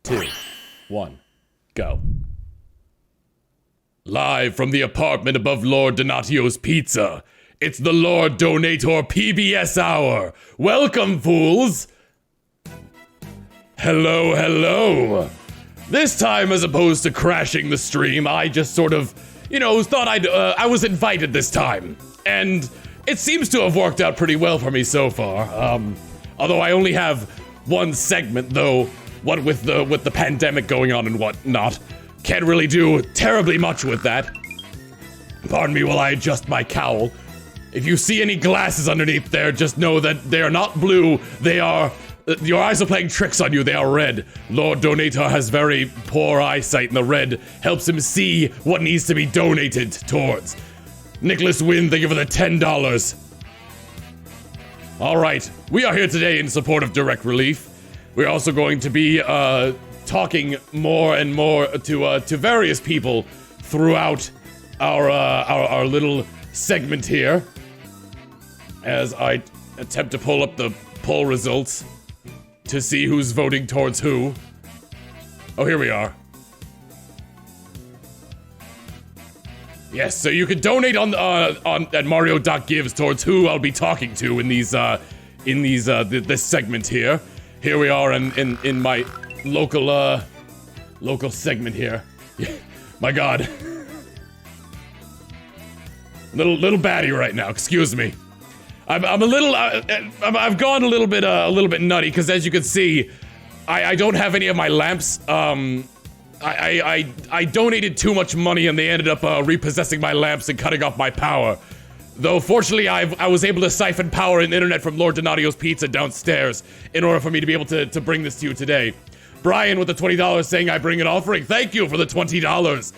2, 1, go. Live from the apartment above Lord Dona'tor's Pizza, it's the Lord Dona'tor PBS Hour. Welcome, fools! Hello, hello! This time, as opposed to crashing the stream, I just sort of, thought I was invited this time. And it seems to have worked out pretty well for me so far. Although I only have one segment, though, what with the pandemic going on and whatnot. Can't really do terribly much with that. Pardon me while I adjust my cowl. If you see any glasses underneath there, just know that they are not blue. They are... your eyes are playing tricks on you. They are red. Lord Dona'tor has very poor eyesight, and the red helps him see what needs to be donated towards. Nicholas Wynn, thank you for the $10. Alright, we are here today in support of direct relief. We're also going to be talking more and more to various people throughout our little segment here, as I attempt to pull up the poll results to see who's voting towards who. Oh, here we are. Yes, so you can donate on at Mario.gives towards who I'll be talking to in these this segment here. Here we are in my local segment here. My God. Little batty right now, excuse me. I'm a little I've gone a little bit nutty, because as you can see, I don't have any of my lamps. I donated too much money and they ended up repossessing my lamps and cutting off my power. Though fortunately I was able to siphon power and internet from Lord Dona'tor's Pizza downstairs in order for me to be able to bring this to you today. Brian with the $20 saying I bring an offering. Thank you for the $20.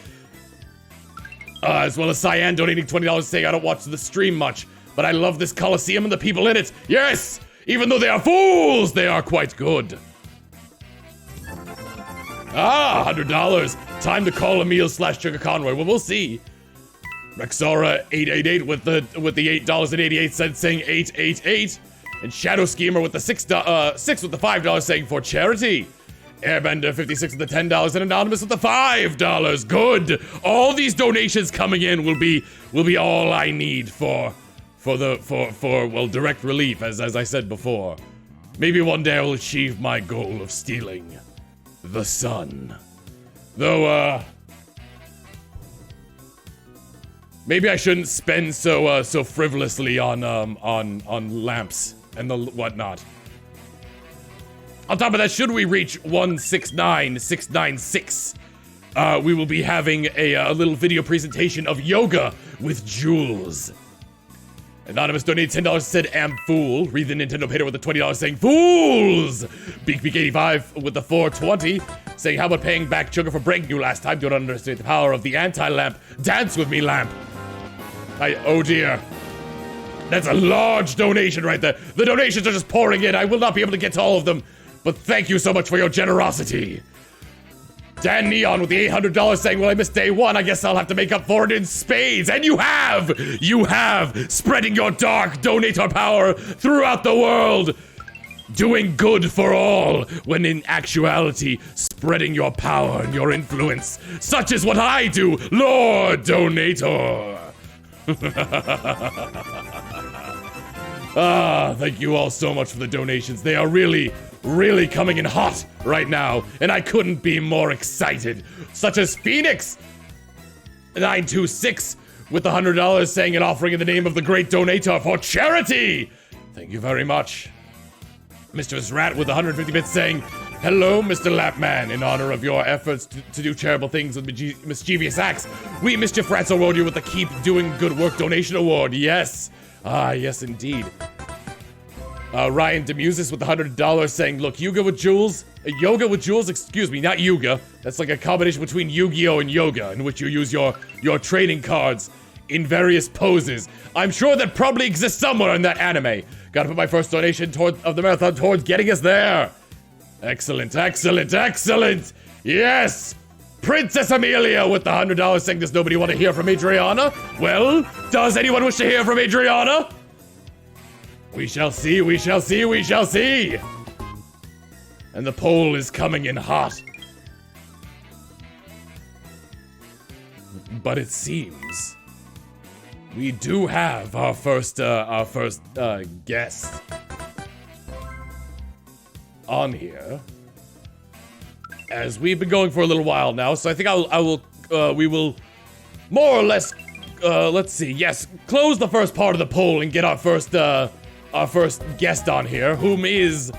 As well as Cyan donating $20 saying I don't watch the stream much, but I love this Colosseum and the people in it. Yes! Even though they are fools, they are quite good. $100. Time to call Emil / chuggaaconroy. Well, we'll see. Rexara 888 with the $8.88 saying 888. And Shadow Schemer with the $6 with the $5 saying for charity. Airbender 56 with the $10 and Anonymous with the $5. Good. All these donations coming in will be all I need for direct relief, as I said before. Maybe one day I will achieve my goal of stealing the sun. Though maybe I shouldn't spend so frivolously on lamps and the whatnot. On top of that, should we reach 169,696, we will be having a little video presentation of yoga with Jules. Anonymous donated $10, said am fool. Read the Nintendo Pater with the $20 saying fools. BeakBeak85 with the $4.20 saying how about paying back Sugar for breaking you last time? Don't underestimate the power of the anti-lamp. Dance with me, lamp. Oh dear. That's a large donation right there. The donations are just pouring in. I will not be able to get to all of them, but thank you so much for your generosity. Dan Neon with the $800 saying, well, I missed day one. I guess I'll have to make up for it in spades. And you have, spreading your dark Dona'tor power throughout the world, doing good for all, when in actuality, spreading your power and your influence. Such is what I do, Lord Dona'tor. Thank you all so much for the donations. They are really coming in hot right now, and I couldn't be more excited. Such as Phoenix 926 with the $100 saying an offering in the name of the great Dona'tor for charity. Thank you very much. Mistress Rat with 150 bits saying, hello, Mr. Lapman. In honor of your efforts to do charitable things with mischievous acts, we Mischief Rats award you with the Keep Doing Good Work Donation Award. Yes. Yes, indeed. Ryan Demusis with the $100 saying, look, yoga with Jules, excuse me, not Yuga. That's like a combination between Yu-Gi-Oh! And yoga, in which you use your trading cards in various poses. I'm sure that probably exists somewhere in that anime. Gotta put my first donation of the marathon towards getting us there. Excellent. Yes! Princess Amelia with the $100 saying, does nobody want to hear from Adriana? Well, does anyone wish to hear from Adriana? We shall see. And the poll is coming in hot. But it seems we do have our first guest on here, as we've been going for a little while now. So I think we will more or less, let's see, yes, close the first part of the poll and get our first guest on here, whom is,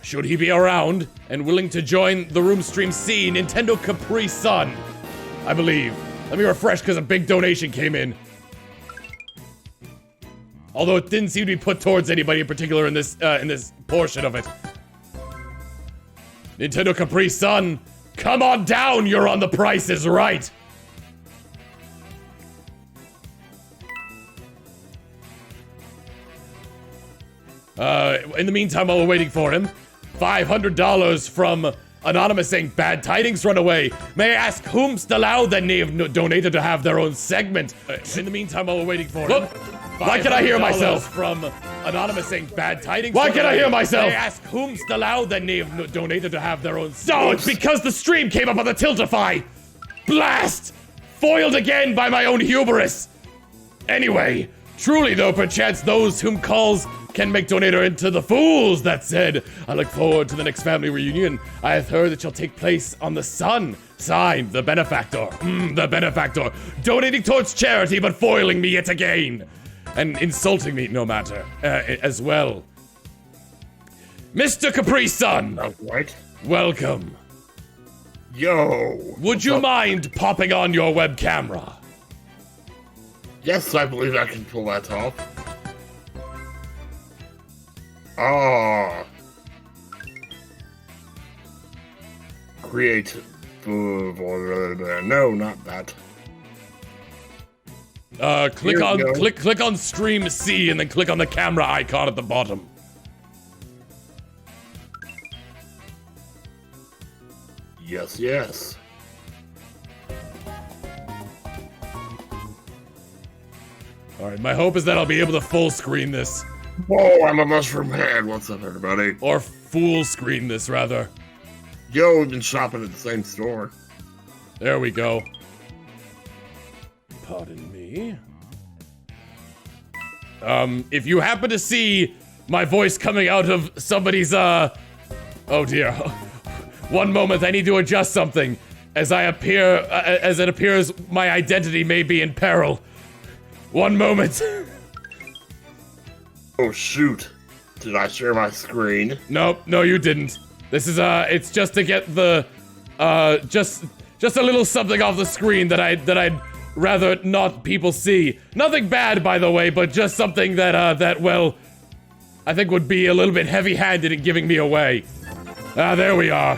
should he be around and willing to join the Room Stream C, Nintendo Capri Sun, I believe. Let me refresh because a big donation came in. Although it didn't seem to be put towards anybody in particular in this portion of it. Nintendo Capri Sun, come on down, you're on The Price is Right. In the meantime, while we're waiting for him, $500 from Anonymous saying, bad tidings, Runaway. May I ask whomst allowed that name Dona'tor to have their own segment? In the meantime, while we're waiting for him, why can I hear myself? From Anonymous saying, bad tidings. Why can I hear myself? May I ask whomst allowed that name Dona'tor to have their own segment? No, it's because the stream came up on the Tiltify. Blast! Foiled again by my own hubris. Anyway, truly though, perchance those whom calls can make Dona'tor into the fools. That said, I look forward to the next family reunion. I have heard it shall take place on the sun. Signed, the benefactor. The benefactor. Donating towards charity, but foiling me yet again. And insulting me, no matter, as well. Mr. Capri Sun. What? Welcome. Yo. Would you mind popping on your web camera? Yes, I believe I can pull that off. Ah. Create. No, not that. Click on Stream C and then click on the camera icon at the bottom. Yes, yes. Alright, my hope is that I'll be able to full screen this. Whoa, I'm a mushroom head. What's up, everybody? Or full screen this, rather. Yo, we've been shopping at the same store. There we go. Pardon me. If you happen to see my voice coming out of somebody's, oh dear. One moment, I need to adjust something. As it appears my identity may be in peril. One moment. Oh shoot. Did I share my screen? Nope, no you didn't. This is, it's just to get the, just a little something off the screen that I'd rather not people see. Nothing bad, by the way, but just something that, well, I think would be a little bit heavy-handed in giving me away. Ah, there we are.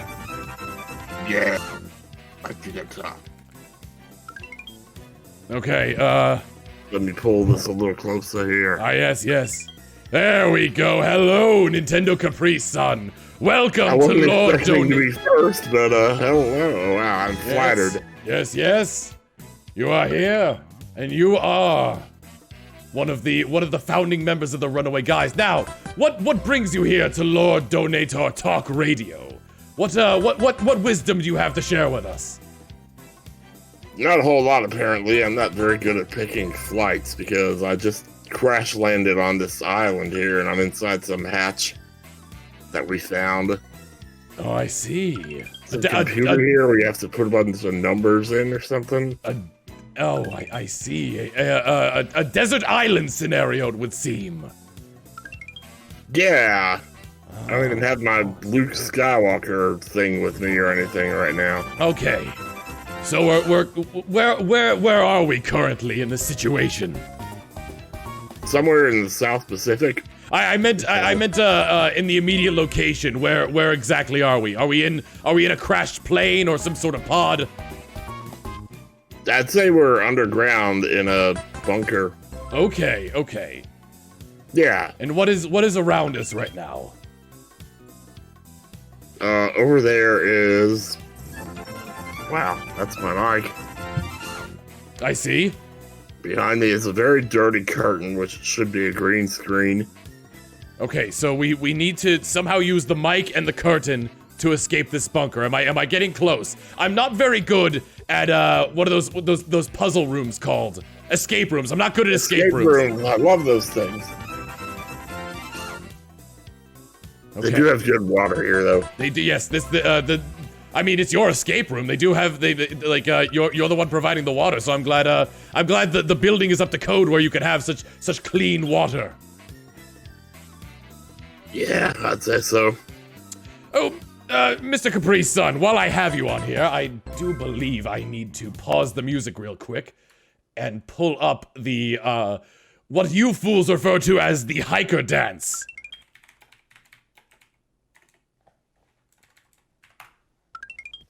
Yeah. I think it's Okay, let me pull this a little closer here. Ah, yes. There we go. Hello, Nintendo Capri Sun. Welcome to Lord Dona'tor. To be first, but hello. Wow, I'm flattered. Yes. You are here, and you are one of the founding members of the Runaway guys. Now, what brings you here to Lord Dona'tor Talk Radio? What wisdom do you have to share with us? Not a whole lot, apparently. I'm not very good at picking flights because I just crash landed on this island here, and I'm inside some hatch that we found. Oh, I see. There's a computer here where you have to put a bunch of numbers in or something. I see. A desert island scenario, it would seem. Yeah. I don't even have my Luke Skywalker thing with me or anything right now. Okay. So where are we currently in this situation? Somewhere in the South Pacific. I meant in the immediate location. Where exactly are we? Are we in a crashed plane or some sort of pod? I'd say we're underground in a bunker. Okay. Yeah. And what is around us right now? Over there is... Wow, that's my mic. I see. Behind me is a very dirty curtain, which should be a green screen. Okay, so we need to somehow use the mic and the curtain to escape this bunker? Am I getting close? I'm not very good at what are those puzzle rooms called? Escape rooms. I'm not good at escape rooms. I love those things. Okay. They do have good water here, though. They do. Yes. I mean, it's your escape room. They do have you're the one providing the water. So I'm glad that the building is up to code where you can have such clean water. Yeah, I'd say so. Oh, Mr. Capri's son, while I have you on here, I do believe I need to pause the music real quick and pull up the, what you fools refer to as the hiker dance.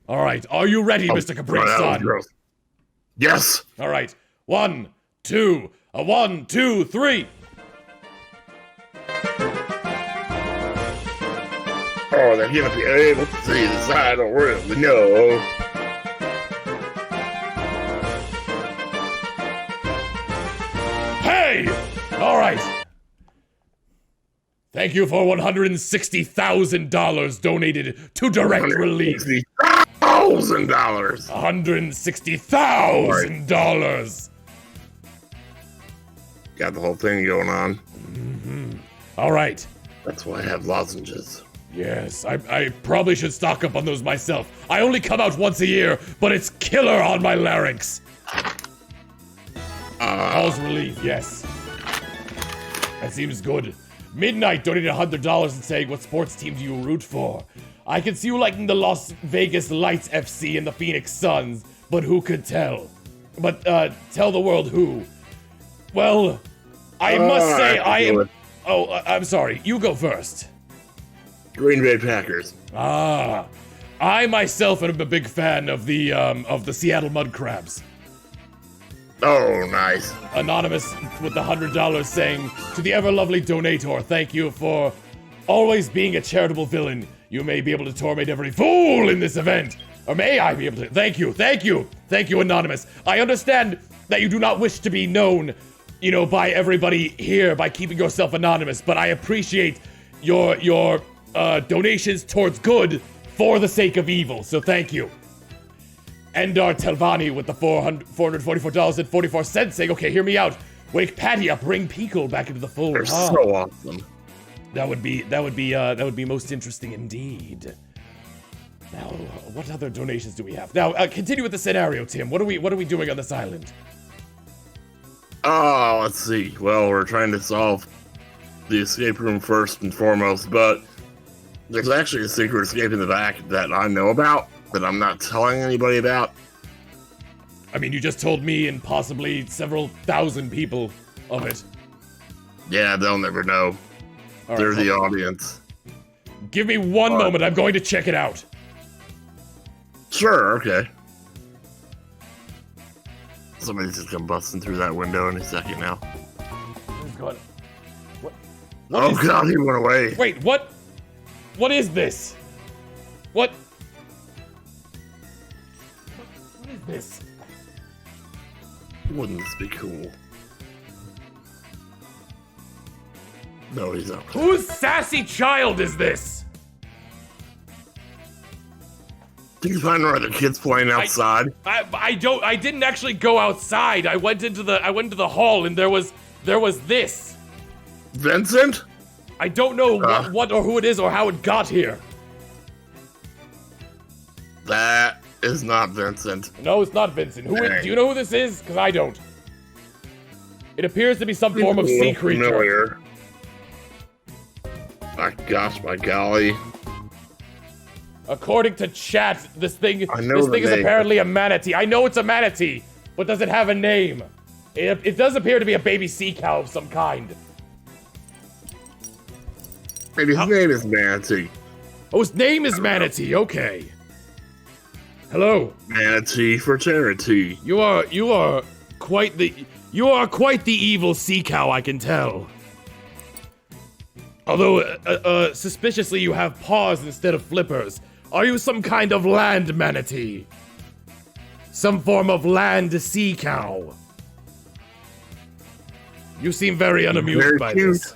Alright, are you ready, Mr. Capri's son? Yes! Alright, 1, 2, 1, 2, 3. Oh, they're gonna be able to see this. I don't really know. Hey! Alright. Thank you for $160,000 donated to Direct Relief. $160,000! $160,000! Got the whole thing going on. Mm-hmm. Alright. That's why I have lozenges. Yes, I probably should stock up on those myself. I only come out once a year, but it's killer on my larynx. Cause relief, yes. That seems good. Midnight donated $100 and saying, what sports team do you root for? I can see you liking the Las Vegas Lights FC and the Phoenix Suns, but who could tell? But, tell the world who. Well, I must say I am... Oh, I'm sorry. You go first. Green Bay Packers. Ah, I myself am a big fan of the Seattle Mud Crabs. Oh, nice. Anonymous with the $100 saying, to the ever-lovely Dona'tor, thank you for always being a charitable villain. You may be able to torment every fool in this event. Or may I be able to? Thank you, Anonymous. I understand that you do not wish to be known, by everybody here by keeping yourself anonymous, but I appreciate your donations towards good for the sake of evil, so thank you. Endar Telvani with the $444.44 saying, okay, hear me out. Wake Patty up, bring Pico back into the fold. They're so awesome. That would be most interesting indeed. Now, what other donations do we have? Now, continue with the scenario, Tim. What are we doing on this island? Oh, let's see. Well, we're trying to solve the escape room first and foremost, but there's actually a secret escape in the back that I know about that I'm not telling anybody about. I mean, you just told me and possibly several thousand people of it. Yeah, they'll never know. All They're right, the audience. Give me one moment. I'm going to check it out. Sure, okay. Somebody's just come busting through that window any second now. Who's going? What Oh God, he went away. Wait, what? What is this? What is this? Wouldn't this be cool? No, he's not. Whose sassy child is this? Did you find other kids playing outside? I didn't actually go outside. I went into the hall and there was this. Vincent? I don't know what or who it is or how it got here. That is not Vincent. No, it's not Vincent. Do you know who this is? Because I don't. It appears to be some form of sea creature. Familiar. My gosh, my golly. According to chat, this thing is name. apparently a manatee. I know it's a manatee, but does it have a name? It does appear to be a baby sea cow of some kind. And his name is Manatee. Oh, his name is Manatee. Okay. Hello. Manatee fraternity. You are quite the evil sea cow, I can tell. Although, suspiciously, you have paws instead of flippers. Are you some kind of land manatee? Some form of land sea cow? You seem very unamused by this.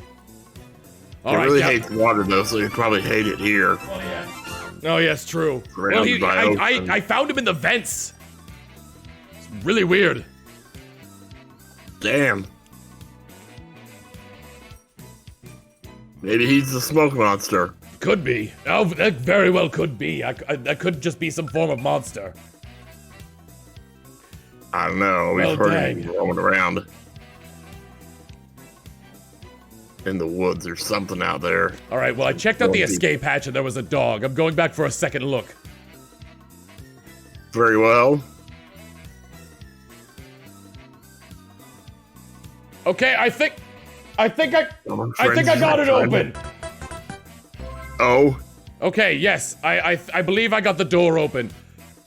He really hates water, though, so he'd probably hate it here. Oh, yeah. Oh, yes, true. Well, Surrounded by ocean. I found him in the vents. It's really weird. Damn. Maybe he's the smoke monster. Could be. Oh, that very well could be. That could just be some form of monster. I don't know. We've heard him roaming around in the woods or something out there. All right, well, I checked out the escape hatch and there was a dog. I'm going back for a second look. Very well. Okay, I think I got it open. Oh. Okay, yes, I believe I got the door open.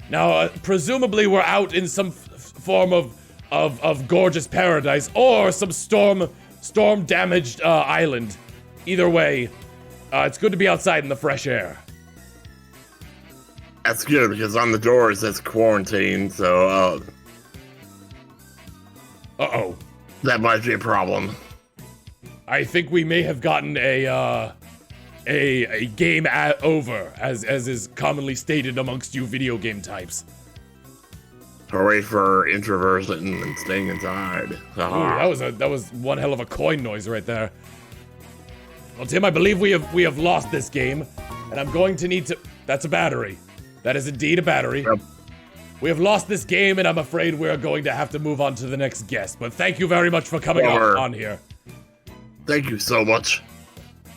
Now, presumably we're out in some form of gorgeous paradise or some storm damaged island. Either way, it's good to be outside in the fresh air. That's good because on the door it says quarantine, so Uh-oh. that might be a problem. I think we may have gotten a game over, as is commonly stated amongst you video game types. Hooray for introversion and staying inside. Ooh, that was one hell of a coin noise right there. Well, Tim, I believe we have lost this game, and I'm going to need to. That's a battery. That is indeed a battery. Yep. We have lost this game, and I'm afraid we're going to have to move on to the next guest. But thank you very much for coming on here. Thank you so much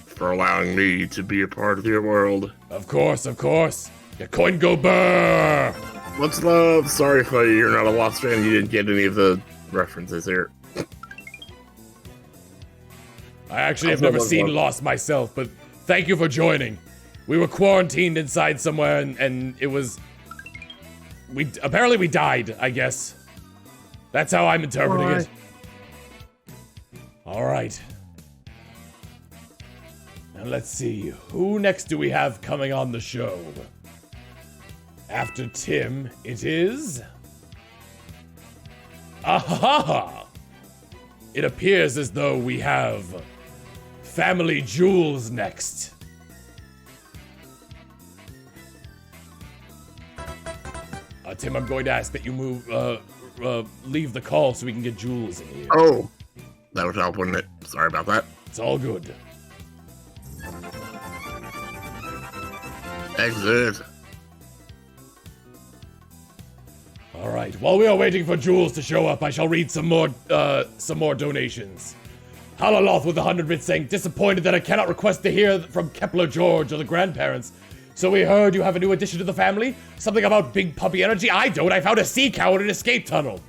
for allowing me to be a part of your world. Of course, of course. Your coin go burr. Much love. Sorry if you're not a Lost fan. You didn't get any of the references here. I actually have never seen Lost myself, but thank you for joining. We were quarantined inside somewhere, and it was... Apparently we died, I guess. That's how I'm interpreting it. All right. Now let's see. Who next do we have coming on the show? After Tim, it is... Ahaha! It appears as though we have... Family Jewels next. Tim, I'm going to ask that you leave the call so we can get Jules in here. Oh, that would help, wouldn't it? Sorry about that. It's all good. Exit. All right. While we are waiting for Jules to show up, I shall read some more donations. Halaloth with 100 bits saying, disappointed that I cannot request to hear from Kepler George or the grandparents. So we heard you have a new addition to the family? Something about big puppy energy? I don't. I found a sea cow in an escape tunnel.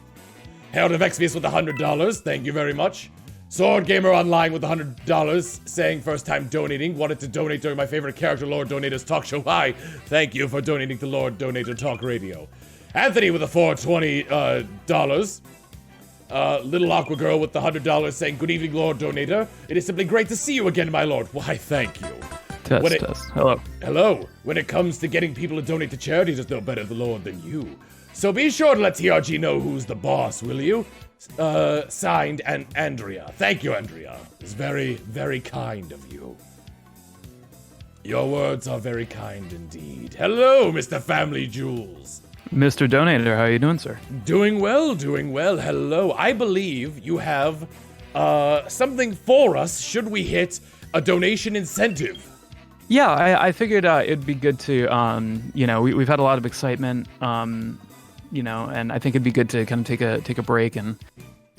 Harold of Exvius with $100. Thank you very much. Sword Gamer Online with $100 saying first time donating. Wanted to donate during my favorite character, Lord Donator's talk show. Hi. Thank you for donating to Lord Donator Talk Radio. Anthony with a $420. Little Aqua Girl with the $100 saying, good evening, Lord Donator. It is simply great to see you again, my lord. Why, thank you. Test. Hello. Hello. When it comes to getting people to donate to charity, there's no better the Lord than you. So be sure to let TRG know who's the boss, will you? Signed, Andrea. Thank you, Andrea. It's very, very kind of you. Your words are very kind indeed. Hello, Mr. Family Jewels. Mr. Donator, how are you doing, sir? Doing well, doing well. Hello. I believe you have something for us should we hit a donation incentive. Yeah, I figured it'd be good to, we've had a lot of excitement, and I think it'd be good to kind of take a break and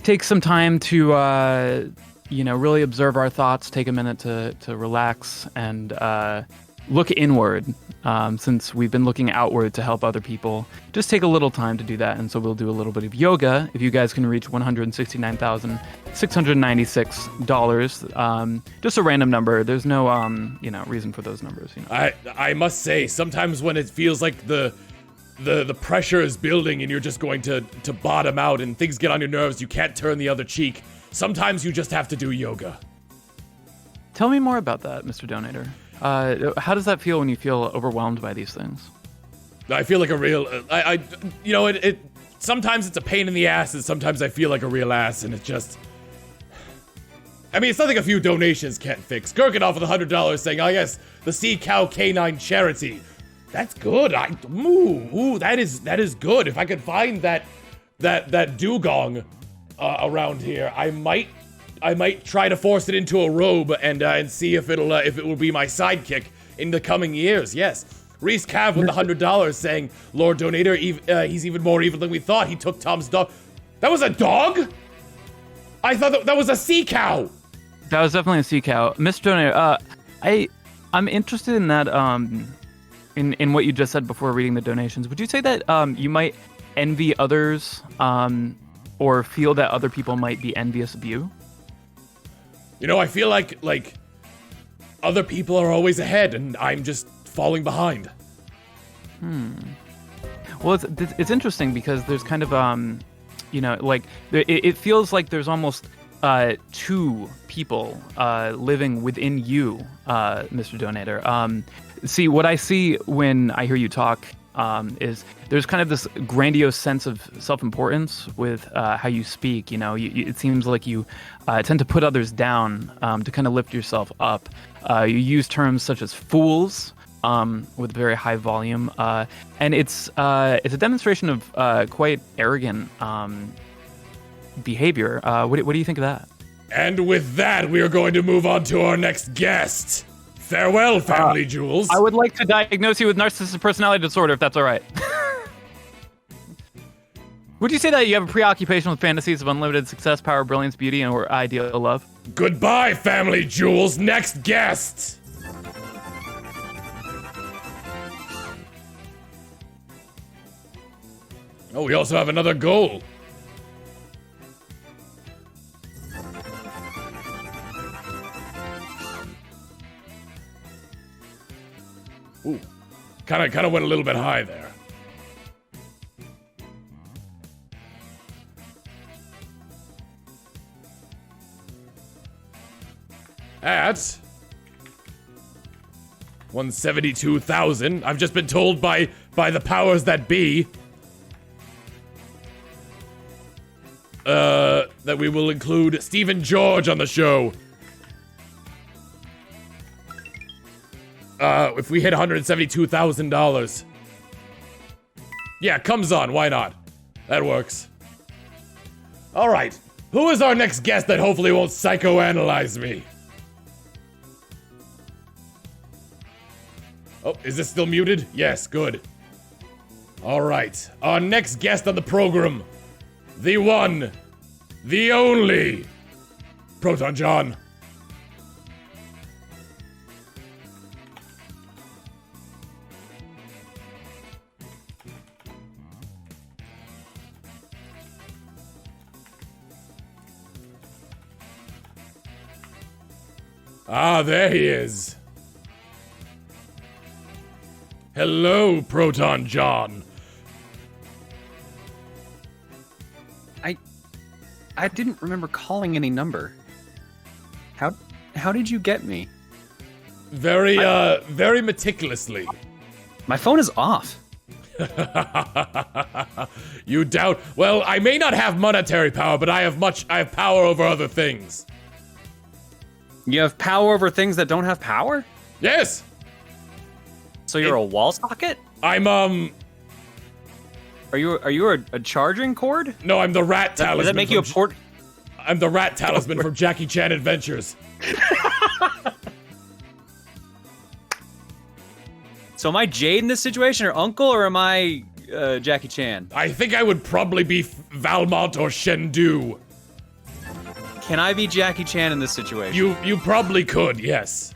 take some time to, really observe our thoughts, take a minute to relax and look inward, since we've been looking outward to help other people. Just take a little time to do that, and so we'll do a little bit of yoga. If you guys can reach $169,696, just a random number. There's no, reason for those numbers. I must say, sometimes when it feels like the pressure is building and you're just going to bottom out and things get on your nerves, you can't turn the other cheek. Sometimes you just have to do yoga. Tell me more about that, Mr. Donator. How does that feel when you feel overwhelmed by these things? I feel like a real, sometimes it's a pain in the ass and sometimes I feel like a real ass and it just, it's nothing a few donations can't fix. Gherkinoff with $100 saying, oh yes, the Sea Cow Canine Charity. That's good. That is good. If I could find that dugong around here, I might try to force it into a robe and see if it will be my sidekick in the coming years. Yes. Reese Cav with $100 saying, Lord Dona'tor, he's even more evil than we thought. He took Tom's dog. That was a dog? I thought that was a sea cow. That was definitely a sea cow. Mr. Dona'tor, I'm interested in that, in what you just said before reading the donations. Would you say that you might envy others or feel that other people might be envious of you? You know, I feel like other people are always ahead and I'm just falling behind. Well, it's interesting because there's kind of like it feels like there's almost two people living within you, Mr. Dona'tor. See, what I see when I hear you talk is there's kind of this grandiose sense of self-importance with how you speak. You know, it seems like you tend to put others down to kind of lift yourself up. You use terms such as fools. With very high volume, and it's a demonstration of quite arrogant behavior. What do you think of that? And with that, we are going to move on to our next guest. Farewell, family jewels. I would like to diagnose you with narcissistic personality disorder, if that's all right. Would you say that you have a preoccupation with fantasies of unlimited success, power, brilliance, beauty, and or ideal love? Goodbye, family jewels. Next guest. Oh, we also have another goal. Ooh, kind of went a little bit high there. At 172,000. I've just been told by the powers that be that we will include Stephen George on the show. If we hit $172,000. Yeah, comes on, why not? That works. Alright, who is our next guest that hopefully won't psychoanalyze me? Oh, is this still muted? Yes, good. Alright, our next guest on the program. The one, the only, Proton John. Ah, there he is. Hello, Proton John. I didn't remember calling any number. How did you get me? Very meticulously. My phone is off. You doubt? Well, I may not have monetary power, but I have power over other things. You have power over things that don't have power? Yes. So you're a wall socket? I'm Are you a charging cord? No, I'm the rat talisman. Does that make you a port? I'm the rat talisman from Jackie Chan Adventures. So am I Jade in this situation, or Uncle, or am I Jackie Chan? I think I would probably be Valmont or Shendu. Can I be Jackie Chan in this situation? You probably could, yes.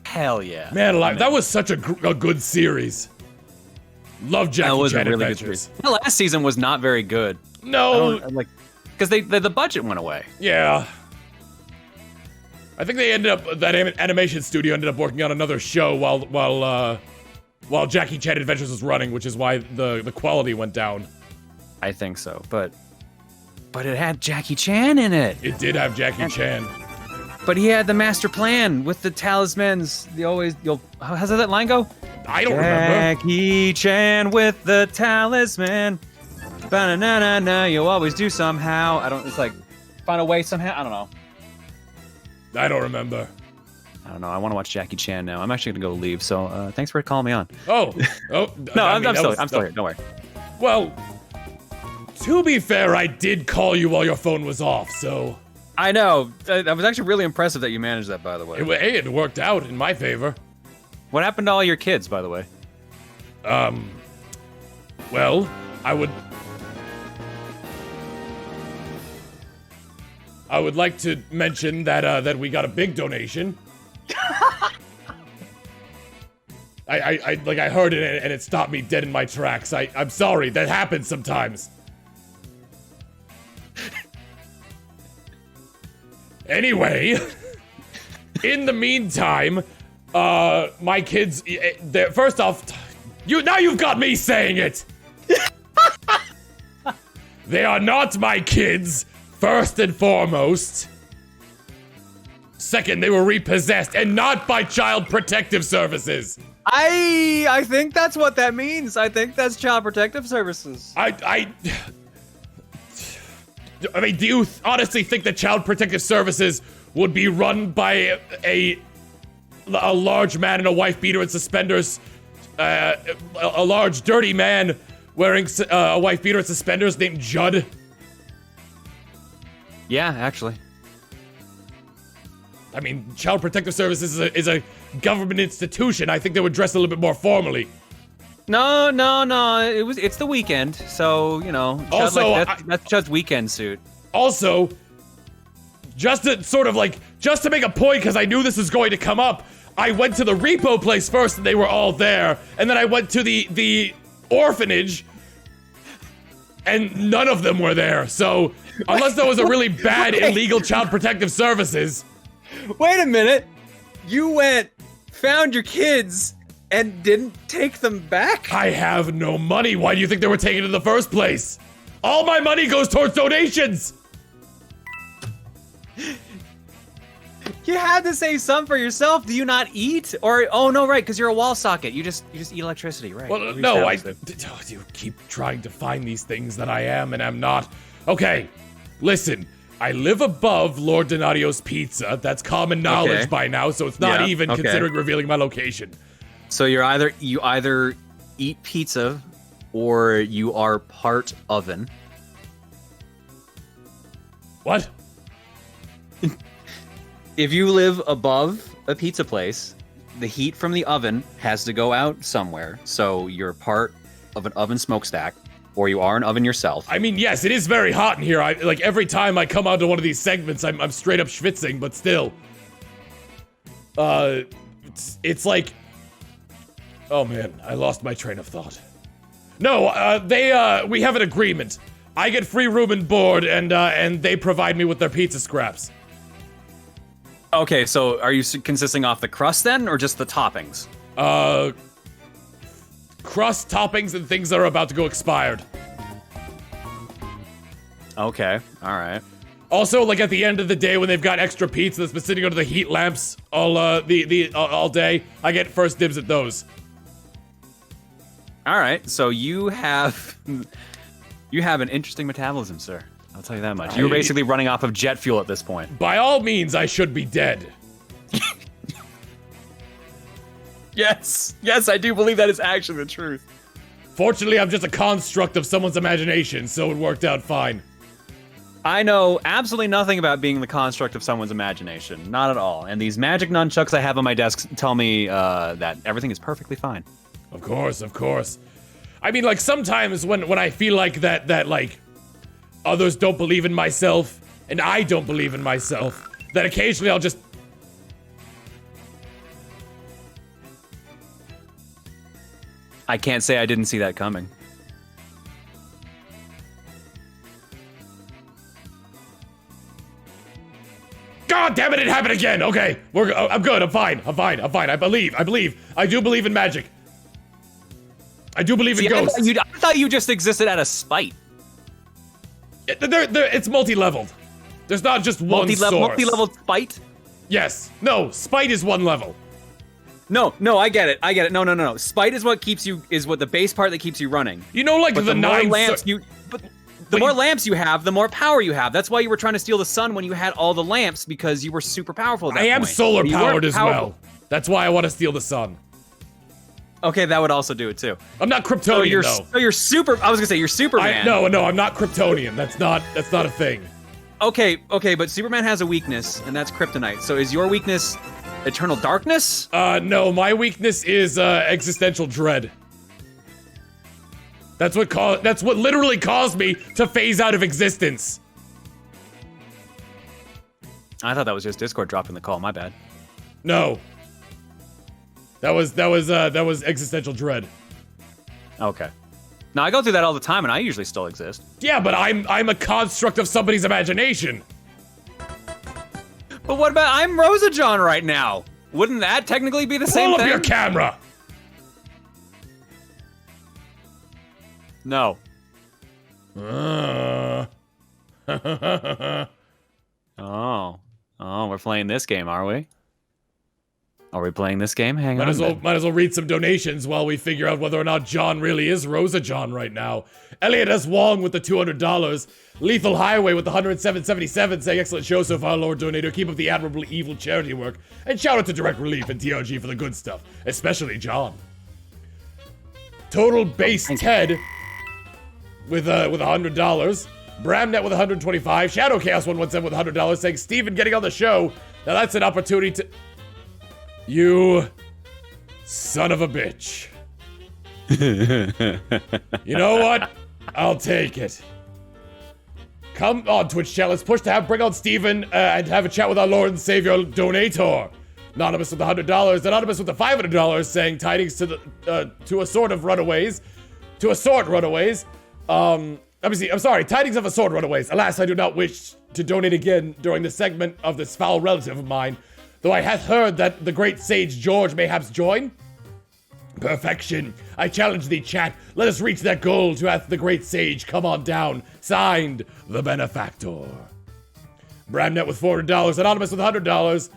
Hell yeah. Man alive, that was such a good series. Love Jackie Chan really Adventures. The last season was not very good. No. Because the budget went away. Yeah. I think they ended up, that animation studio ended up working on another show while Jackie Chan Adventures was running, which is why the quality went down. I think so, but it had Jackie Chan in it. It did have Jackie Chan. But he had the master plan with the talismans. How's that line go? I don't remember. Jackie Chan with the talisman. Ba-na-na-na-na, you'll always do somehow. It's like, find a way somehow. I don't know. I don't remember. I don't know. I want to watch Jackie Chan now. I'm actually gonna go leave. So thanks for calling me on. Oh. No, I'm still here. Don't worry. Well, to be fair, I did call you while your phone was off, so... I know. That was actually really impressive that you managed that, by the way. Hey, it worked out in my favor. What happened to all your kids, by the way? Well, I would like to mention that we got a big donation. I heard it and it stopped me dead in my tracks. I'm sorry, that happens sometimes. Anyway, in the meantime, my kids, first off, you've got me saying it. They are not my kids, first and foremost. Second, they were repossessed and not by Child Protective Services. I think that's what that means. I think that's Child Protective Services. I mean, do you honestly think that Child Protective Services would be run by a large man in a wife beater and suspenders, a large dirty man wearing a wife beater and suspenders named Judd? Yeah, actually. I mean, Child Protective Services is a government institution. I think they would dress a little bit more formally. No. It's the weekend, so you know. Also, that's Chud's weekend suit. Also, just to make a point, because I knew this was going to come up, I went to the repo place first, and they were all there, and then I went to the orphanage, and none of them were there. So, unless there was a really bad illegal Child Protective Services. Wait a minute. You found your kids, and didn't take them back? I have no money. Why do you think they were taken in the first place? All my money goes towards donations. You had to save some for yourself. Do you not eat? Or oh no, right? Because you're a wall socket. You just eat electricity, right? Well, no, you keep trying to find these things that I am and am not. Okay, listen. I live above Lord Dona'tor's Pizza. That's common knowledge by now, so it's not even considering revealing my location. So you either eat pizza or you are part oven. What? If you live above a pizza place, the heat from the oven has to go out somewhere. So you're part of an oven smokestack, or you are an oven yourself. I mean, yes, it is very hot in here. Like every time I come onto one of these segments, I'm straight up schwitzing, but still. It's like, oh man, I lost my train of thought. No, we have an agreement. I get free room and board, and they provide me with their pizza scraps. Okay, so are you consisting off the crust then, or just the toppings? Crust, toppings, and things that are about to go expired. Okay, all right. Also, like at the end of the day, when they've got extra pizza that's been sitting under the heat lamps all day, I get first dibs at those. All right, so you have an interesting metabolism, sir. I'll tell you that much. You're basically running off of jet fuel at this point. By all means, I should be dead. Yes, I do believe that is actually the truth. Fortunately, I'm just a construct of someone's imagination, so it worked out fine. I know absolutely nothing about being the construct of someone's imagination. Not at all. And these magic nunchucks I have on my desk tell me that everything is perfectly fine. Of course. I mean, like, sometimes when I feel like that like, others don't believe in myself, and I don't believe in myself, that occasionally I'll just... I can't say I didn't see that coming. God damn it, it happened again! Okay, I'm good, I'm fine. I believe. I do believe in magic. I do believe in ghosts. I thought you just existed out of spite. It's multi-leveled. There's not just one source. Multi-level spite? Yes. No, spite is one level. No, I get it. No. Spite is what the base part that keeps you running. You know, like but the 9 lamps, The more lamps you have, the more power you have. That's why you were trying to steal the sun when you had all the lamps, because you were super powerful at that I am point. solar You weren't powered as powerful. well. That's why I want to steal the sun. Okay, that would also do it too. I'm not Kryptonian though. So you're super. I was gonna say you're Superman. No, I'm not Kryptonian. That's not a thing. Okay, but Superman has a weakness, and that's kryptonite. So is your weakness eternal darkness? No, my weakness is existential dread. That's what literally caused me to phase out of existence. I thought that was just Discord dropping the call. My bad. No. That was existential dread. Okay. Now I go through that all the time, and I usually still exist. Yeah, but I'm a construct of somebody's imagination. But what about I'm Rosa John right now? Wouldn't that technically be the same Pull thing? up your camera. No. Oh, we're playing this game, are we? Are we playing this game? Hang on. Might as well read some donations while we figure out whether or not John really is Rosa John right now. Elliot S. Wong with the $200. Lethal Highway with the $107.77 saying, excellent show so far, Lord Donator. Keep up the admirable evil charity work. And shout out to Direct Relief and TRG for the good stuff, especially John. Total Base Ted with $100. Bramnet with $125. Shadow Chaos 117 with $100 saying, Steven getting on the show. Now that's an opportunity to... You son of a bitch. You know what? I'll take it. Come on, Twitch chat. Let's push to bring on Steven and have a chat with our Lord and Savior, Dona'tor. Anonymous with $100. Anonymous with the $500 saying tidings to a sort of runaways. To asort runaways. I'm sorry. Tidings of asort runaways. Alas, I do not wish to donate again during the segment of this foul relative of mine. Though I hath heard that the great sage George mayhaps join. Perfection. I challenge thee, chat. Let us reach that goal to hath the great sage come on down. Signed, the benefactor. Bramnet with $400. Anonymous with $100.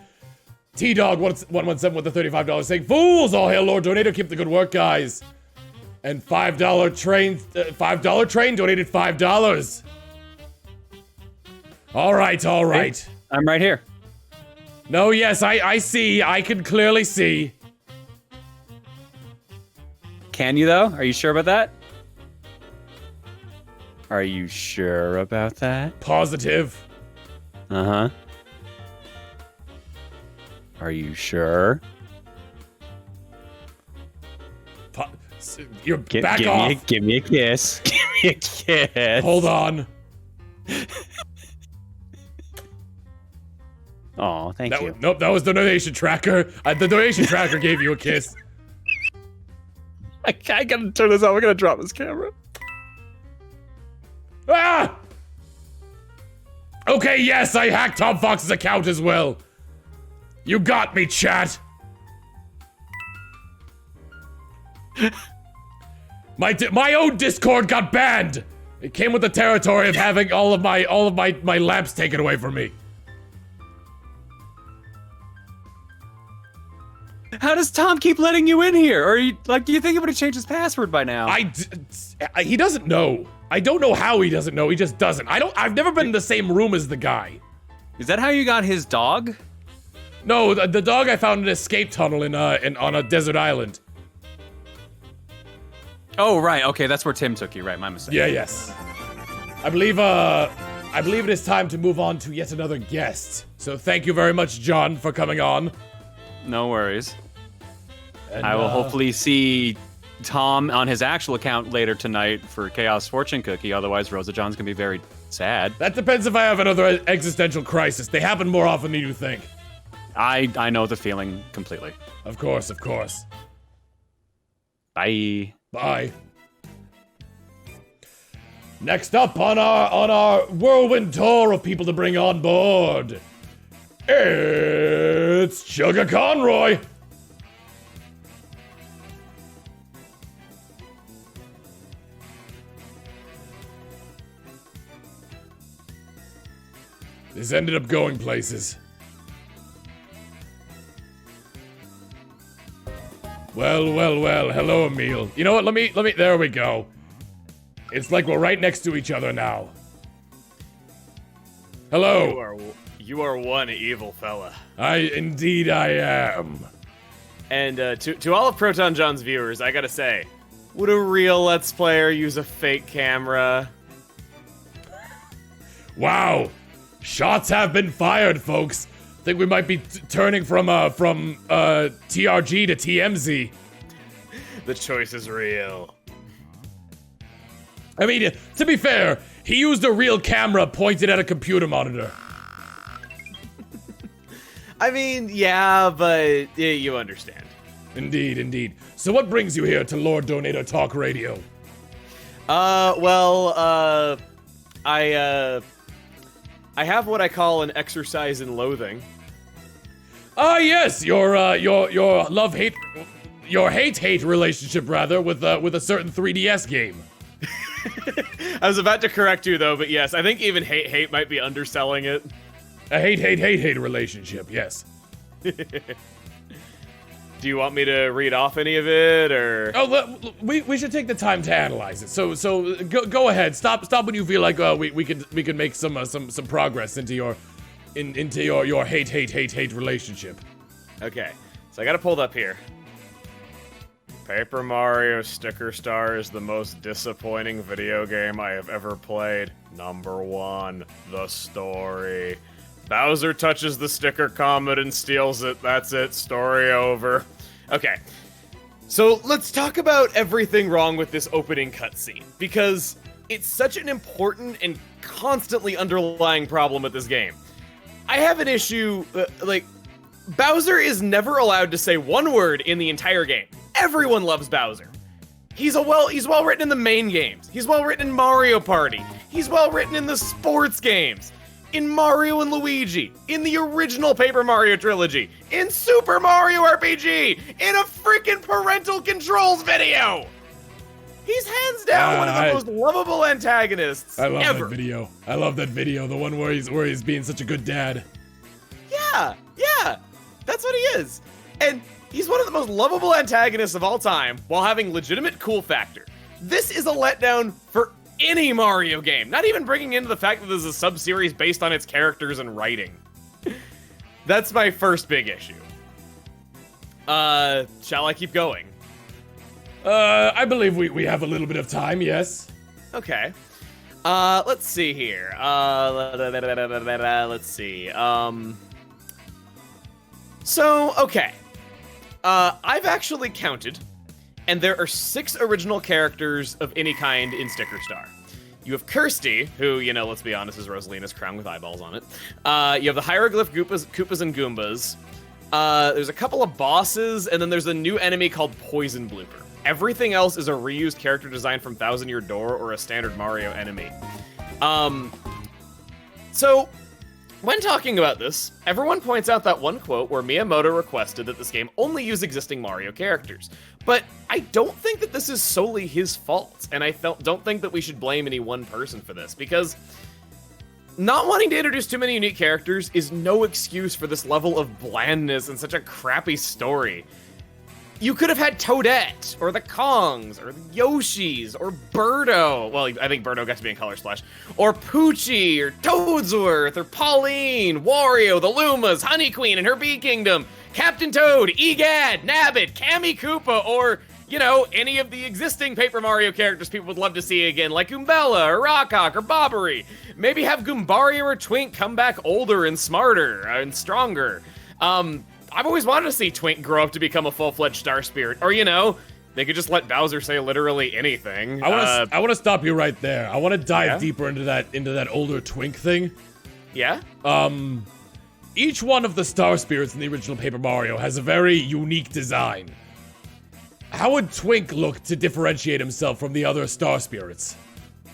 T-Dog 117 with the $35 saying, fools! All hail Lord Donator. Keep the good work, guys. And $5 train donated $5. All right. Hey, I'm right here. No, yes, I see. I can clearly see. Can you, though? Are you sure about that? Are you sure about that? Positive. Uh-huh. Are you sure? You're back off. Give me a kiss. Give me a kiss. Hold on. Oh, thank you. Nope, that was the donation tracker. The donation tracker gave you a kiss. I gotta turn this off. We're gonna drop this camera. Ah! Okay, yes, I hacked Tom Fox's account as well. You got me, chat. My own Discord got banned. It came with the territory of having all of my lamps taken away from me. How does Tom keep letting you in here? Or do you think he would have changed his password by now? He doesn't know. I don't know how he doesn't know. He just doesn't. I've never been in the same room as the guy. Is that how you got his dog? No, the dog I found in an escape tunnel on a desert island. Oh, right. Okay, that's where Tim took you. Right, my mistake. Yeah, yes. I believe it is time to move on to yet another guest. So thank you very much, John, for coming on. No worries. And, I will hopefully see Tom on his actual account later tonight for Chaos Fortune Cookie. Otherwise, Rosa John's gonna be very sad. That depends if I have another existential crisis. They happen more often than you think. I know the feeling completely. Of course. Bye. Bye. Next up on our whirlwind tour of people to bring on board, it's chuggaaconroy. This ended up going places. Well. Hello, Emil. You know what? Let me. There we go. It's like we're right next to each other now. Hello. You are one evil fella. Indeed I am. And to all of Proton John's viewers, I gotta say, would a real Let's Player use a fake camera? Wow. Shots have been fired, folks. Think we might be turning from TRG to TMZ. The choice is real. I mean, to be fair, he used a real camera pointed at a computer monitor. I mean, yeah, but you understand. Indeed, indeed. So what brings you here to Lord Dona'tor Talk Radio? I have what I call an exercise in loathing. Ah, yes, your love-hate, your hate-hate relationship, rather, with a certain 3DS game. I was about to correct you, though, but yes, I think even hate might be underselling it. A hate relationship, yes. Do you want me to read off any of it, or? Oh, we should take the time to analyze it. So go ahead. Stop when you feel like we can make some progress into your hate relationship. Okay, so I got it pulled up here. Paper Mario Sticker Star is the most disappointing video game I have ever played. Number 1, the story. Bowser touches the sticker comet and steals it. That's it. Story over. Okay. So let's talk about everything wrong with this opening cutscene, because it's such an important and constantly underlying problem with this game. I have an issue, Bowser is never allowed to say one word in the entire game. Everyone loves Bowser. He's well written in the main games. He's well written in Mario Party. He's well written in the sports games. In Mario and Luigi, in the original Paper Mario trilogy, in Super Mario RPG, in a freaking parental controls video! He's hands down one of the most lovable antagonists I love ever. that video. I love that video, the one where he's being such a good dad. Yeah, that's what he is. And he's one of the most lovable antagonists of all time, while having legitimate cool factor. This is a letdown for any Mario game, not even bringing into the fact that this is a sub-series based on its characters and writing. That's my first big issue. Shall I keep going? I believe we have a little bit of time, yes. Okay. Let's see here. Let's see. So, okay. I've actually counted, and there are 6 original characters of any kind in Sticker Star. You have Kirsty, who, let's be honest, is Rosalina's crown with eyeballs on it. You have the Hieroglyph Koopas and Goombas. There's a couple of bosses, and then there's a new enemy called Poison Blooper. Everything else is a reused character design from Thousand Year Door or a standard Mario enemy. So, when talking about this, everyone points out that one quote where Miyamoto requested that this game only use existing Mario characters. But I don't think that this is solely his fault, and I don't think that we should blame any one person for this, because not wanting to introduce too many unique characters is no excuse for this level of blandness and such a crappy story. You could have had Toadette, or the Kongs, or the Yoshis, or Birdo. Well, I think Birdo got to be in Color Splash. Or Poochie, or Toadsworth, or Pauline, Wario, the Lumas, Honey Queen and her Bee Kingdom, Captain Toad, Egad, Nabbit, Kammy Koopa, or, any of the existing Paper Mario characters people would love to see again, like Goombella, or Rockhawk, or Bobbery. Maybe have Goombaria or Twink come back older and smarter and stronger. I've always wanted to see Twink grow up to become a full-fledged Star Spirit. Or, they could just let Bowser say literally anything. I want to stop you right there. I want to dive deeper into that older Twink thing. Yeah? Each one of the Star Spirits in the original Paper Mario has a very unique design. How would Twink look to differentiate himself from the other Star Spirits?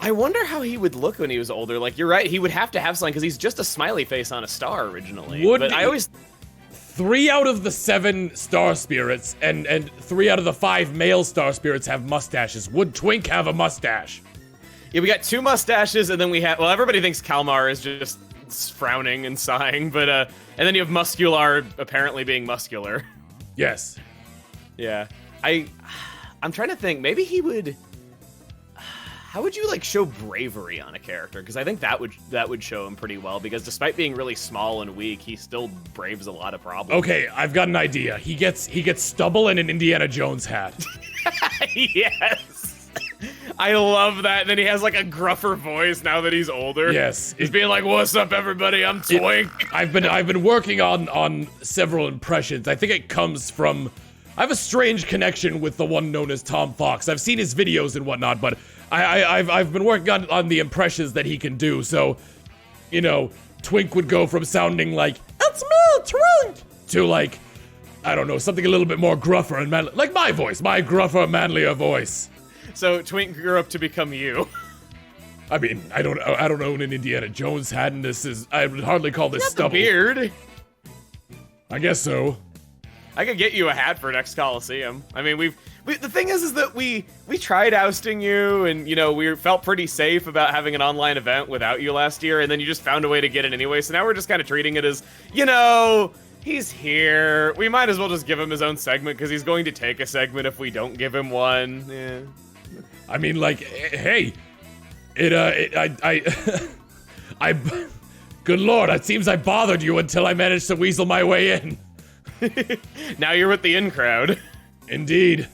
I wonder how he would look when he was older. Like, you're right, he would have to have something, because he's just a smiley face on a star originally. I always... 3 out of the 7 Star Spirits and 3 out of the 5 male Star Spirits have mustaches. Would Twink have a mustache? Yeah, we got 2 mustaches, and then we have... Well, everybody thinks Kalmar is just frowning and sighing, but... And then you have Muscular apparently being muscular. Yes. Yeah. I'm trying to think. Maybe he would... how would you like show bravery on a character? Because I think that would show him pretty well. Because despite being really small and weak, he still braves a lot of problems. Okay, I've got an idea. He gets stubble and an Indiana Jones hat. Yes, I love that. And then he has like a gruffer voice now that he's older. Yes, he's being like, "What's up, everybody? I'm Twink." I've been working on several impressions. I think it comes from. I have a strange connection with the one known as Tom Fox. I've seen his videos and whatnot, but I've been working on the impressions that he can do. So, you know, Twink would go from sounding like "It's me, Twink" to like, I don't know, something a little bit more gruffer and manly, like my voice, my gruffer, manlier voice. So Twink grew up to become you. I mean, I don't own an Indiana Jones hat, and I would hardly call this stubble. Beard. I guess so. I could get you a hat for next Colosseum. I mean, the thing is that we tried ousting you, and you know we felt pretty safe about having an online event without you last year, and then you just found a way to get it anyway. So now we're just kind of treating it as, you know, he's here. We might as well just give him his own segment because he's going to take a segment if we don't give him one. Yeah. I mean, like, hey, I good lord, it seems I bothered you until I managed to weasel my way in. Now you're with the in crowd. Indeed.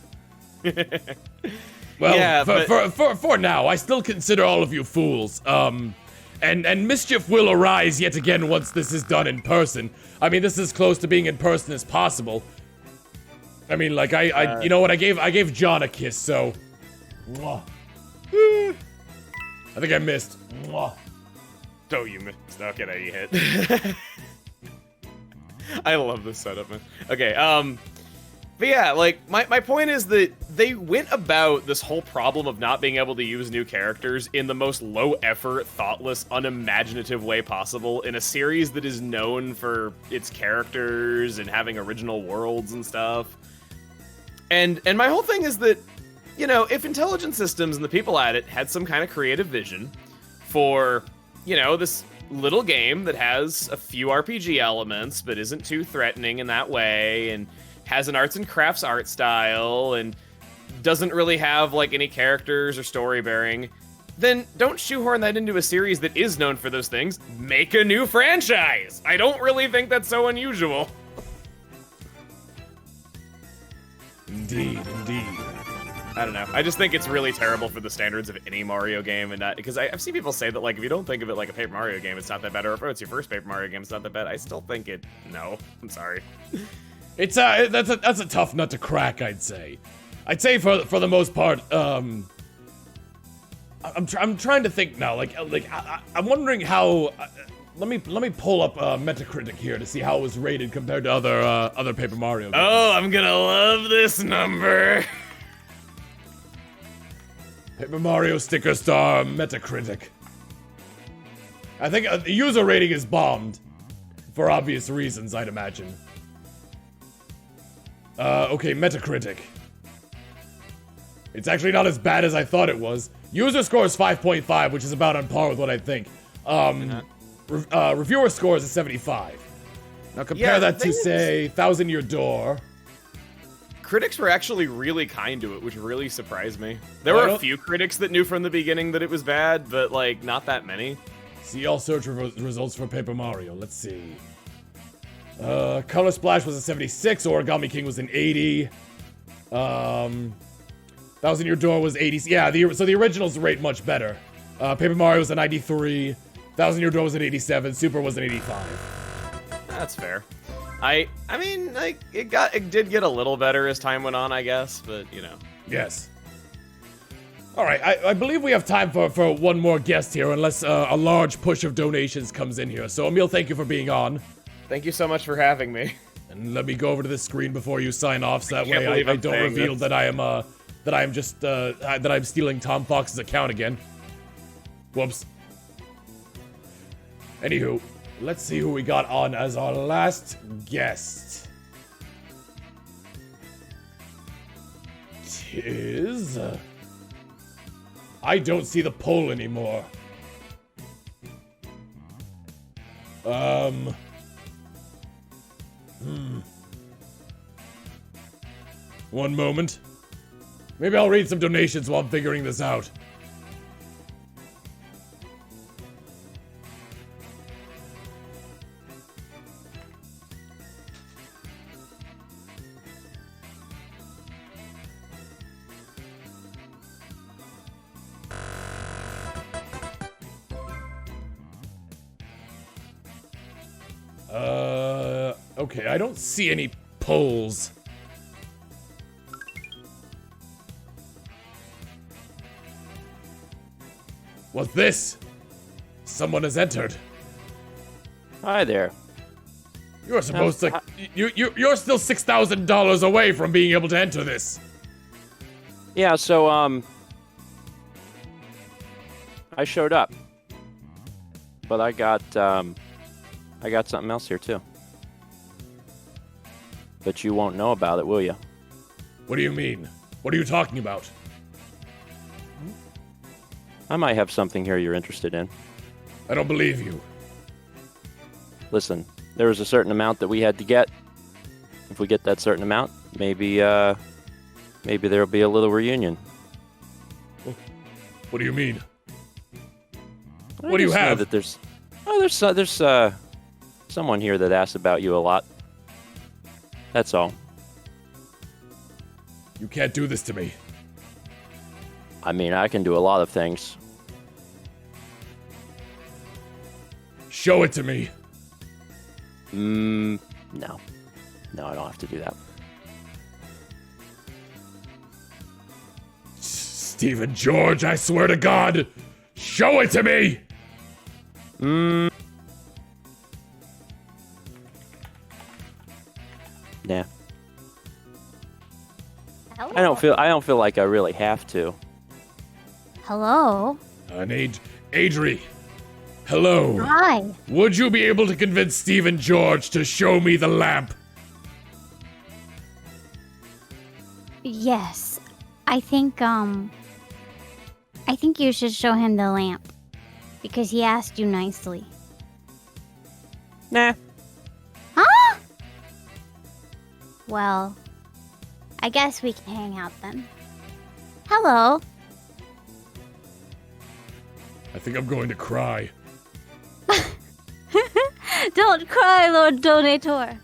Well, yeah, for now, I still consider all of you fools. And mischief will arise yet again once this is done in person. I mean, this is as close to being in person as possible. I mean, like, you know what? I gave John a kiss, so. Mwah. I think I missed. Mwah. Oh, you missed. Okay, now you hit. I love this setup, man. Okay, but yeah, like, my point is that they went about this whole problem of not being able to use new characters in the most low-effort, thoughtless, unimaginative way possible in a series that is known for its characters and having original worlds and stuff. And my whole thing is that, you know, if Intelligent Systems and the people at it had some kind of creative vision for, you know, this little game that has a few RPG elements but isn't too threatening in that way and has an arts and crafts art style and doesn't really have like any characters or story bearing, then don't shoehorn that into a series that is known for those things. Make a new franchise. I don't really think that's so unusual. Indeed. I don't know. I just think it's really terrible for the standards of any Mario game, and not because I've seen people say that like if you don't think of it like a Paper Mario game, it's not that bad, or if it's your first Paper Mario game, it's not that bad. I still think it. No, I'm sorry. It's that's a tough nut to crack, I'd say. I'd say for the most part, I'm trying to think now. I'm wondering how. Let me pull up Metacritic here to see how it was rated compared to other Paper Mario games. Oh, I'm gonna love this number. Paper Mario Sticker Star Metacritic. I think the user rating is bombed. For obvious reasons, I'd imagine. Okay, Metacritic. It's actually not as bad as I thought it was. User score is 5.5, which is about on par with what I think. Reviewer score is a 75. Now compare that to, say, Thousand Year Door. Critics were actually really kind to it, which really surprised me. There were a few critics that knew from the beginning that it was bad, but, like, not that many. See all search results for Paper Mario. Let's see. Color Splash was a 76. Origami King was an 80. Thousand Year Door was 80. Yeah, so the originals rate much better. Paper Mario was a 93. Thousand Year Door was an 87. Super was an 85. That's fair. I mean, like, it did get a little better as time went on, I guess, but, you know. Yes. All right, I believe we have time for one more guest here, unless a large push of donations comes in here. So, Emil, thank you for being on. Thank you so much for having me. And let me go over to this screen before you sign off, so that way I don't reveal that I'm stealing Tom Fox's account again. Whoops. Anywho, let's see who we got on as our last guest. Tis... I don't see the poll anymore. One moment. Maybe I'll read some donations while I'm figuring this out. Okay, I don't see any polls. What's this? Someone has entered. Hi there. You're supposed to. You're still $6,000 away from being able to enter this. Yeah, so, I showed up. But I got something else here, too. But you won't know about it, will you? What do you mean? What are you talking about? I might have something here you're interested in. I don't believe you. Listen, there was a certain amount that we had to get. If we get that certain amount, maybe there'll be a little reunion. What do you mean? I What do you just know have? that there's someone here that asks about you a lot. That's all. You can't do this to me. I mean, I can do a lot of things. Show it to me. No. No, I don't have to do that. Stephen George, I swear to God. Show it to me. Nah. Hello. I don't feel like I really have to. Hello. Adri. Hello. Hi. Would you be able to convince Stephen George to show me the lamp? Yes. I think you should show him the lamp. Because he asked you nicely. Nah. Huh? Well, I guess we can hang out then. Hello. I think I'm going to cry. Don't cry, Lord Dona'tor.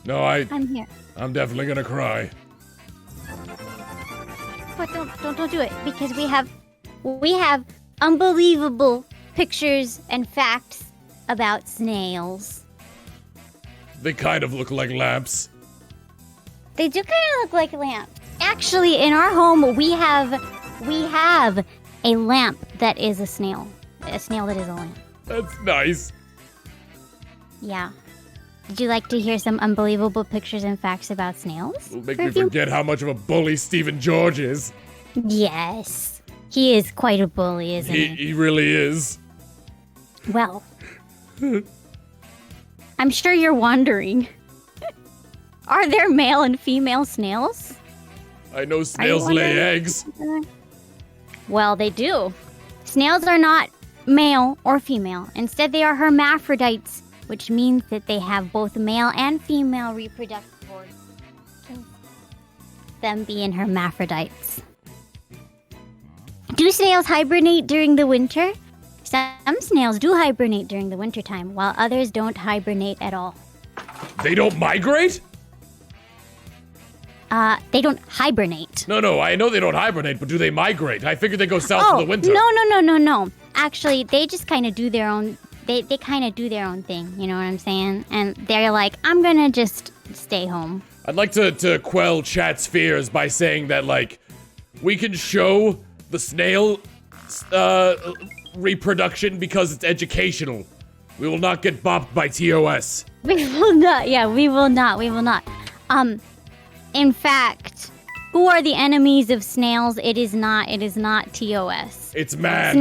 No, I'm here. I'm definitely gonna cry. But don't do it because we have unbelievable pictures and facts about snails. They kind of look like lamps. They do kind of look like lamps. Actually, in our home, we have a lamp that is a snail. A snail that is a lamp. That's nice. Yeah. Would you like to hear some unbelievable pictures and facts about snails? It'll make For me a few- forget how much of a bully Stephen George is. Yes. He is quite a bully, isn't he? He really is. Well, I'm sure you're wondering. Are there male and female snails? I know snails lay wondering? eggs. Well, they do. Snails are not male or female. Instead, they are hermaphrodites, which means that they have both male and female reproductive organs. Them being hermaphrodites. Do snails hibernate during the winter? Some snails do hibernate during the wintertime, while others don't hibernate at all. They don't migrate? They don't hibernate. No, I know they don't hibernate, but do they migrate? I figured they go south for the winter. No. Actually, they just kind of do their own. They kind of do their own thing. You know what I'm saying? And they're like, I'm gonna just stay home. I'd like to quell chat's fears by saying that, like, we can show the snail reproduction because it's educational. We will not get bopped by TOS. We will not. Yeah, we will not. We will not. In fact, who are the enemies of snails? It is not TOS. It's man.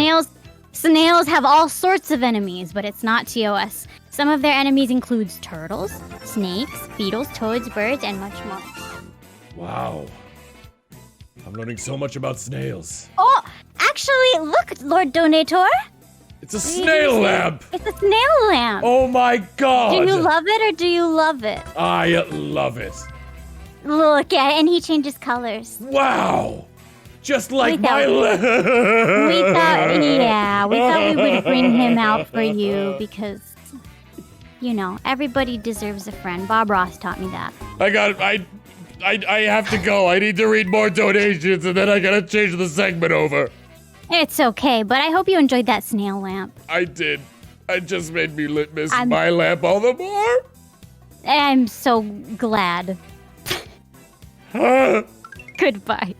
Snails have all sorts of enemies, but it's not TOS. Some of their enemies includes turtles, snakes, beetles, toads, birds, and much more. Wow. I'm learning so much about snails. Oh, actually, look, Lord Dona'tor. It's a snail lamp. It's a snail lamp. Oh my god. Do you love it or do you love it? I love it. Look at it, and he changes colors. Wow. Just like We my thought- lamp. We thought we would bring him out for you because, you know, everybody deserves a friend. Bob Ross taught me that. I have to go. I need to read more donations and then I gotta change the segment over. It's okay, but I hope you enjoyed that snail lamp. I did. It just made me miss I'm- my lamp all the more. I'm so glad. Goodbye.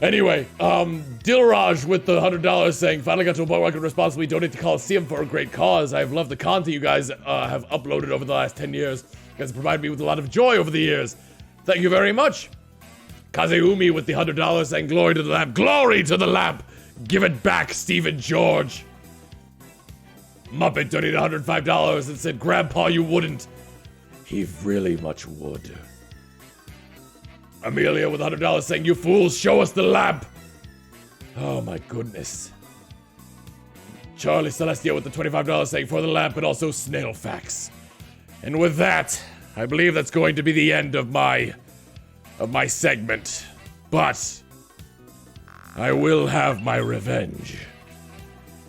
Anyway, Dilraj with the $100 saying, finally got to a point where I can responsibly donate to Colosseum for a great cause. I've loved the content you guys have uploaded over the last 10 years. You guys have provided me with a lot of joy over the years. Thank you very much. Kazeumi with the $100 saying, glory to the lamp, glory to the lamp. Give it back, Stephen George. Muppet donated $105 and said, Grandpa, you wouldn't. He really much would. Amelia with $100 saying, you fools, show us the lamp. Oh my goodness. Charlie Celestia with the $25 saying, for the lamp, and also Snail facts. And with that, I believe that's going to be the end of my segment. But I will have my revenge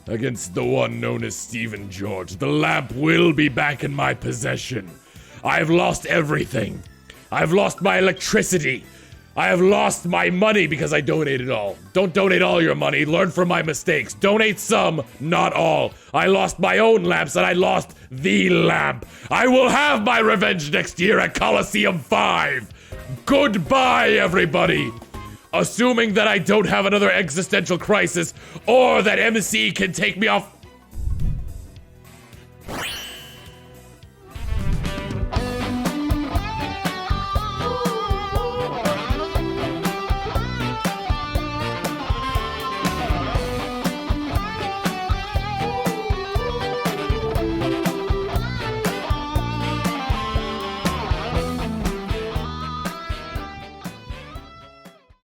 against the one known as Stephen George. The lamp will be back in my possession. I've lost everything. I've lost my electricity. I have lost my money because I donated all. Don't donate all your money. Learn from my mistakes. Donate some, not all. I lost my own lamps and I lost the lamp. I will have my revenge next year at Colosseum 5. Goodbye, everybody. Assuming that I don't have another existential crisis or that MC can take me off